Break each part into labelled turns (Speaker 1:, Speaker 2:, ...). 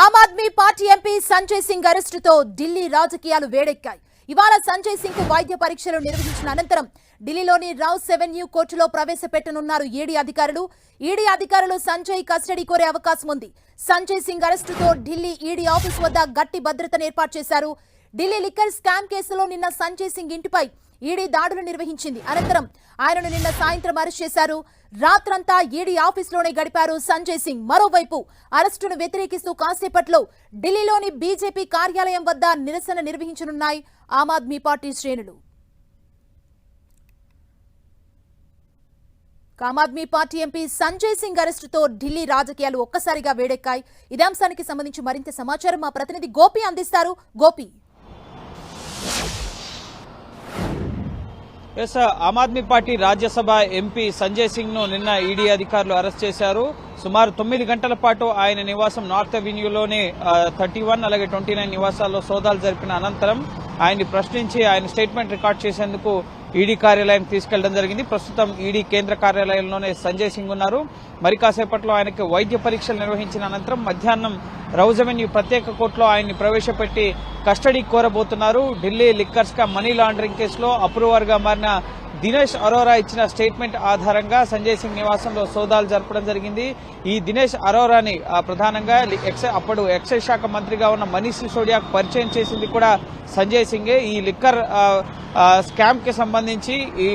Speaker 1: Aam Aadmi party MP Sanjay Singh అరెస్టుతో Delhi రాజకీయాలు వేడెక్కాయి. ఇవాళ సంజయ్ సింగ్ కు వైద్య పరీక్షలు నిర్వహించిన అనంతరం ఢిల్లీలోని రౌస్ అవెన్యూ కోర్టులో ప్రవేశపెట్టనున్నారు ఈడీ అధికారులు. ఈడీ అధికారులు సంజయ్ కస్టడీ కోరే అవకాశం ఉంది. సంజయ్ సింగ్ అరెస్టుతో ఢిల్లీ ఈడీ ఆఫీస్ వద్ద గట్టి భద్రతను ఏర్పాటు చేశారు. ఢిల్లీ లిక్కర్ స్కామ్ కేసులో నిన్న సంజయ్ సింగ్ ఇంటిపై ఈడీ దాడులు నిర్వహించింది. అనంతరం ఆయనను నిన్న సాయంత్రం అరెస్ట్ చేశారు. రాత్రంతా ఈడీ ఆఫీసులోనే గడిపారు సంజయ్ సింగ్. మరోవైపు అరెస్టును వ్యతిరేకిస్తూ కాసేపట్లో ఢిల్లీలోని బీజేపీ కార్యాలయం వద్ద నిరసన నిర్వహించనున్నాయి ఆమ్ ఆద్మీ పార్టీ శ్రేణులు. ఆమ్ ఆద్మీ పార్టీ ఎంపీ సంజయ్ సింగ్ అరెస్టుతో ఢిల్లీ రాజకీయాలు ఒక్కసారిగా వేడెక్కాయి. ఇదే అంశానికి సంబంధించి మరింత సమాచారం మా ప్రతినిధి గోపి అందిస్తారు. Gopi,
Speaker 2: yes, Aam Aadmi party Rajya Sabha MP Sanjay Singh ను నిన్న ఈడీ అధికారులు అరెస్ట్ చేశారు. సుమారు 9 గంటల పాటు ఆయన నివాసం నార్త్ అవెన్యూలోని 31 అలాగే 29 నివాసాల్లో సోదాలు జరిపిన అనంతరం ఆయన్ని ప్రశ్నించి ఆయన స్టేట్మెంట్ రికార్డ్ చేసేందుకు ఈడీ కార్యాలయం తీసుకెళ్లడం జరిగింది. ప్రస్తుతం ఈడీ కేంద్ర కార్యాలయంలోనే సంజయ్ సింగ్ ఉన్నారు. మరి కాసేపట్లో ఆయనకు వైద్య పరీక్షలు నిర్వహించిన అనంతరం మధ్యాహ్నం రౌజ్ అవెన్యూ ప్రత్యేక కోర్టులో ఆయన్ని ప్రవేశపెట్టి కస్టడీ కోరబోతున్నారు. Delhi liquor scam money laundering కేసులో అప్రూవర్ గా మారిన దినేష్ అరోరా ఇచ్చిన స్టేట్మెంట్ ఆధారంగా సంజయ్ సింగ్ నివాసంలో సోదాలు జరపడం జరిగింది. ఈ దినేష్ అరోరాని ప్రధానంగా అప్పుడు ఎక్సైజ్ శాఖ మంత్రిగా ఉన్న మనీష్ సిసోడియాకు పరిచయం చేసింది కూడా సంజయ్ సింగే. ఈ లిక్కర్ స్కామ్ కి సంబంధించి ఈ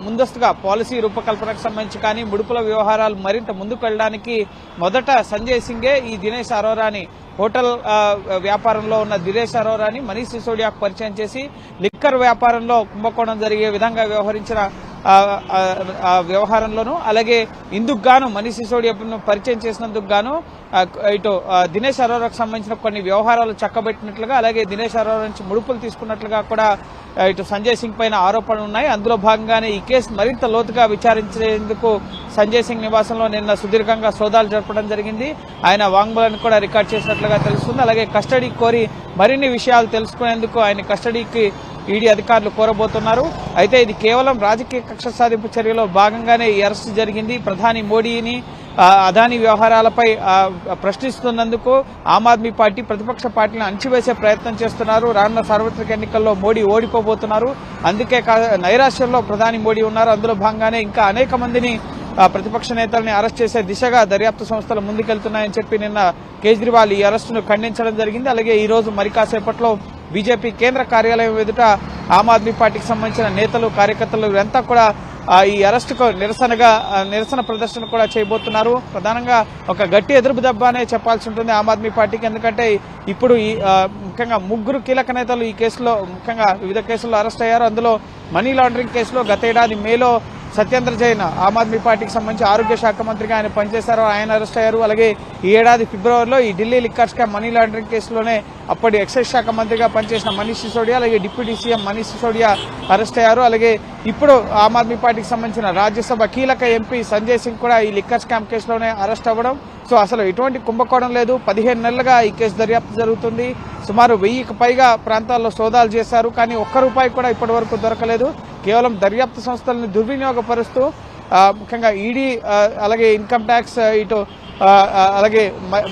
Speaker 2: ముందస్తుగా పాలసీ రూపకల్పనకు సంబంధించి కానీ ముడుపుల వ్యవహారాలు మరింత ముందుకు వెళ్లడానికి మొదట సంజయ్ సింగే ఈ దినేష్ అరోరాని హోటల్ వ్యాపారంలో ఉన్న దినేష్ అరోరాని మనీష్ సిసోడియాకు పరిచయం చేసి లిక్కర్ వ్యాపారంలో కుంభకోణం జరిగే విధంగా వ్యవహరించిన వ్యవహారంలోనూ అలాగే ఇందుకు గాను మనీష్ సిసోడియాను పరిచయం చేసినందుకు గాను ఇటు దినేష్ అరోరాకు సంబంధించిన కొన్ని వ్యవహారాలు చక్కబెట్టినట్లుగా అలాగే దినేష్ అరోరా నుంచి ముడుపులు తీసుకున్నట్లుగా కూడా ఇటు సంజయ్ సింగ్ పైన ఆరోపణలు ఉన్నాయి. అందులో భాగంగానే ఈ కేసు మరింత లోతుగా విచారించేందుకు సంజయ్ సింగ్ నివాసంలో నిన్న సుదీర్ఘంగా సోదాలు జరపడం జరిగింది. ఆయన వాంగ్మూలాన్ని కూడా రికార్డ్ చేసినట్లుగా తెలుస్తుంది. అలాగే కస్టడీ కోరి మరిన్ని విషయాలు తెలుసుకునేందుకు ఆయన కస్టడీకి ఈడీ అధికారులు కోరబోతున్నారు. అయితే ఇది కేవలం రాజకీయ కక్ష సాధింపు చర్యలో భాగంగానే ఈ అరెస్టు జరిగింది. ప్రధాని మోడీని అదానీ వ్యవహారాలపై ప్రశ్నిస్తున్నందుకు ఆమ్ ఆద్మీ పార్టీ ప్రతిపక్ష పార్టీని అణచివేసే ప్రయత్నం చేస్తున్నారు. రానున్న సార్వత్రిక ఎన్నికల్లో మోడీ ఓడిపోబోతున్నారు. అందుకే నైరాశ్యంలో ప్రధాని మోడీ ఉన్నారు. అందులో భాగంగానే ఇంకా అనేక మందిని ప్రతిపక్ష నేతల్ని అరెస్ట్ చేసే దిశగా దర్యాప్తు సంస్థలు ముందుకెళ్తున్నాయని చెప్పి నిన్న కేజ్రీవాల్ ఈ అరెస్టును ఖండించడం జరిగింది. అలాగే ఈ రోజు మరి కాసేపట్లో బీజేపీ కేంద్ర కార్యాలయం ఎదుట ఆమ్ ఆద్మీ పార్టీకి సంబంధించిన నేతలు కార్యకర్తలు వీరంతా కూడా ఈ అరెస్టుకు నిరసన ప్రదర్శన కూడా చేయబోతున్నారు. ప్రధానంగా ఒక గట్టి ఎదురు దెబ్బనే చెప్పాల్సి ఉంటుంది ఆమ్ ఆద్మీ పార్టీకి. ఎందుకంటే ఇప్పుడు ముఖ్యంగా 3 కీలక నేతలు ఈ కేసులో ముఖ్యంగా వివిధ కేసుల్లో అరెస్ట్ అయ్యారు. అందులో మనీ లాండరింగ్ కేసులో గత ఏడాది మేలో సత్యేంద్ర జైన్ ఆమ్ ఆద్మీ పార్టీకి సంబంధించి ఆరోగ్య శాఖ మంత్రిగా ఆయన పనిచేశారు. ఆయన అరెస్ట్ అయ్యారు. అలాగే ఈ ఏడాది ఫిబ్రవరిలో ఈ Delhi liquor scam money laundering కేసులోనే అప్పటి ఎక్సైజ్ శాఖ మంత్రిగా పనిచేసిన మనీష్ సిసోడియా అలాగే deputy CM Manish Sisodia arrest అయ్యారు. అలాగే ఇప్పుడు ఆమ్ ఆద్మీ పార్టీకి సంబంధించిన రాజ్యసభ కీలక ఎంపీ సంజయ్ సింగ్ కూడా ఈ లిక్కర్ స్కామ్ కేసులోనే అరెస్ట్ అవ్వడం. సో అసలు ఎటువంటి కుంభకోణం లేదు. 15 నెలలుగా ఈ కేసు దర్యాప్తు జరుగుతుంది. సుమారు 1000కి పైగా ప్రాంతాల్లో సోదాలు చేశారు. కానీ ₹1 కూడా ఇప్పటి వరకు దొరకలేదు. కేవలం దర్యాప్తు సంస్థలను దుర్వినియోగపరుస్తూ ముఖ్యంగా ఈడీ అలాగే ఇన్కమ్ ట్యాక్స్ ఇటు అలాగే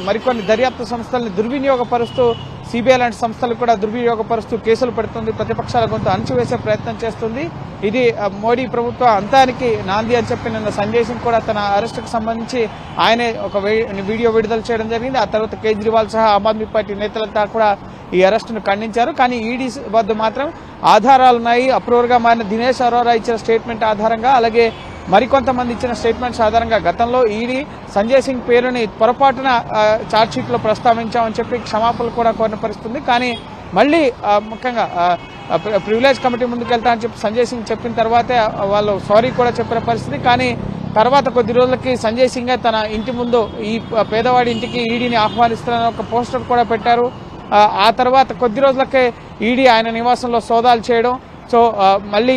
Speaker 2: మరికొన్ని దర్యాప్తు సంస్థలను దుర్వినియోగపరుస్తూ సిబిఐ లాంటి సంస్థలు కూడా దుర్వినియోగపరుస్తూ కేసులు పెడుతుంది. ప్రతిపక్షాల గొంతు అణచివేసే ప్రయత్నం చేస్తుంది. ఇది మోడీ ప్రభుత్వ అంతానికి నాంది అని చెప్పి నిన్న సంజయ్ సింగ్ కూడా తన అరెస్టుకు సంబంధించి ఆయనే ఒక వీడియో విడుదల చేయడం జరిగింది. ఆ తర్వాత కేజ్రీవాల్ సహా ఆమ్ ఆద్మీ పార్టీ నేతలంతా కూడా ఈ అరెస్టును ఖండించారు. కానీ ఈడీ వద్ద మాత్రం ఆధారాలున్నాయి. అప్రూవర్ గా మారిన దినేష్ అరోరా ఇచ్చిన స్టేట్మెంట్ ఆధారంగా అలాగే మరికొంతమంది ఇచ్చిన స్టేట్మెంట్స్ ఆధారంగా గతంలో ఈడీ సంజయ్ సింగ్ పేరుని పొరపాటున ఛార్జ్షీట్ లో ప్రస్తావించామని చెప్పి క్షమాపణలు కూడా కోరిన పరిస్థితుంది. కానీ మళ్లీ ముఖ్యంగా ప్రివిలేజ్ కమిటీ ముందుకు వెళ్తామని చెప్పి సంజయ్ సింగ్ చెప్పిన తర్వాతే వాళ్ళు సారీ కూడా చెప్పిన పరిస్థితి. కానీ తర్వాత కొద్ది రోజులకి సంజయ్ సింగ్ తన ఇంటి ముందు ఈ పేదవాడి ఇంటికి ఈడీని ఆహ్వానిస్తున్న ఒక పోస్టర్ కూడా పెట్టారు. ఆ తర్వాత కొద్ది రోజులకే ఈడీ ఆయన నివాసంలో సోదాలు చేయడం. సో మళ్ళీ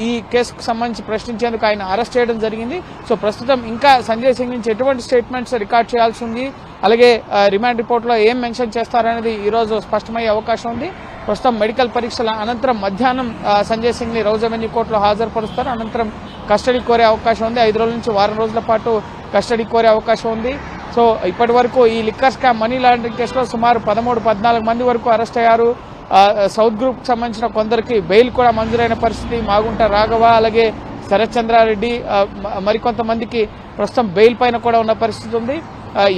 Speaker 2: ఈ కేసుకు సంబంధించి ప్రశ్నించేందుకు ఆయన అరెస్ట్ చేయడం జరిగింది. సో ప్రస్తుతం ఇంకా సంజయ్ సింగ్ నుంచి ఎటువంటి స్టేట్మెంట్స్ రికార్డ్ చేయాల్సి ఉంది, అలాగే రిమాండ్ రిపోర్ట్లో ఏం మెన్షన్ చేస్తారనేది ఈ రోజు స్పష్టమయ్యే అవకాశం ఉంది. ప్రస్తుతం మెడికల్ పరీక్షల అనంతరం మధ్యాహ్నం సంజయ్ సింగ్ ని రౌజ్ అవెన్యూ కోర్టులో హాజరుపరుస్తారు. అనంతరం కస్టడీ కోరే అవకాశం ఉంది. 5 రోజుల నుంచి వారం రోజుల పాటు కస్టడీ కోరే అవకాశం ఉంది. సో ఇప్పటి వరకు ఈ లిక్కర్ స్కామ్ మనీ లాండరింగ్ కేసులో సుమారు 13-14 మంది వరకు అరెస్ట్ అయ్యారు. సౌత్ గ్రూప్ కి సంబంధించిన కొందరికి బెయిల్ కూడా మంజూరైన పరిస్థితి. మాగుంట రాఘవ అలాగే శరత్ చంద్రారెడ్డి మరికొంతమందికి ప్రస్తుతం బెయిల్ పైన కూడా ఉన్న పరిస్థితి ఉంది.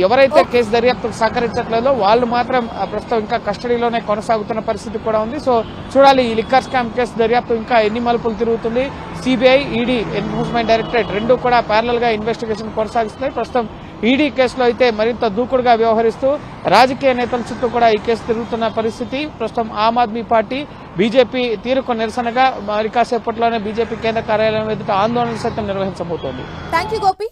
Speaker 2: ఎవరైతే కేసు దర్యాప్తుకు సహకరించట్లేదో వాళ్ళు మాత్రం ప్రస్తుతం ఇంకా కస్టడీలోనే కొనసాగుతున్న పరిస్థితి కూడా ఉంది. సో చూడాలి ఈ లిక్కర్ స్కామ్ కేసు దర్యాప్తు ఇంకా ఎన్ని మలుపులు తిరుగుతుంది. సిబిఐ, ఈడీ, ఎన్ఫోర్స్మెంట్ డైరెక్టరేట్ రెండు కూడా ప్యారలల్ గా ఇన్వెస్టిగేషన్ కొనసాగిస్తున్నాయి. ప్రస్తుతం ఈడీ కేసులో అయితే మరింత దూకుడుగా వ్యవహరిస్తూ రాజకీయ నేతల చుట్టూ కూడా ఈ కేసు తిరుగుతున్న పరిస్థితి. ప్రస్తుతం ఆమ్ ఆద్మీ పార్టీ, బీజేపీ తీరుకు నిరసనగా మరి కాసేపట్లోనే బీజేపీ కేంద్ర కార్యాలయం ఎదుట ఆందోళన సైతం నిర్వహించబోతోంది.
Speaker 1: Thank you Gopi.